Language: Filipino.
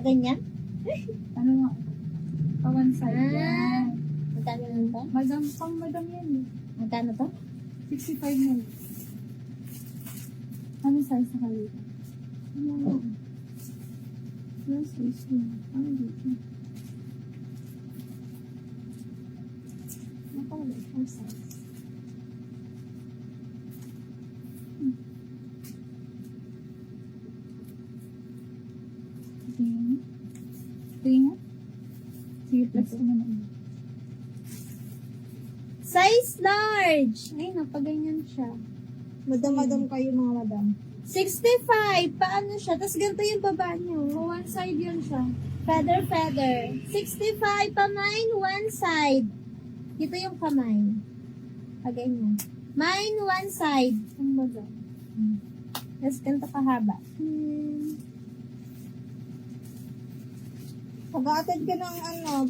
ganyan? Ano nga? One side yan. Magkano lang to? Madam yan eh. Magkano to? 65 na. Ano size sa kayo? Ano size yun? Ano dito? Napawala ito size. Sige nga. Sige, plus ko naman. Size large! Ay, napaganyan siya. Madam kayo mga madam. 65! Paano siya? Tapos ganito yung baba niyo. So, one side yan siya. Feather, feather. 65 pamain, one side. Dito yung kamay. Ganyan. Mine, one side. Ang madam. Tapos ganito kahaba. Pag-attend ka ng ano,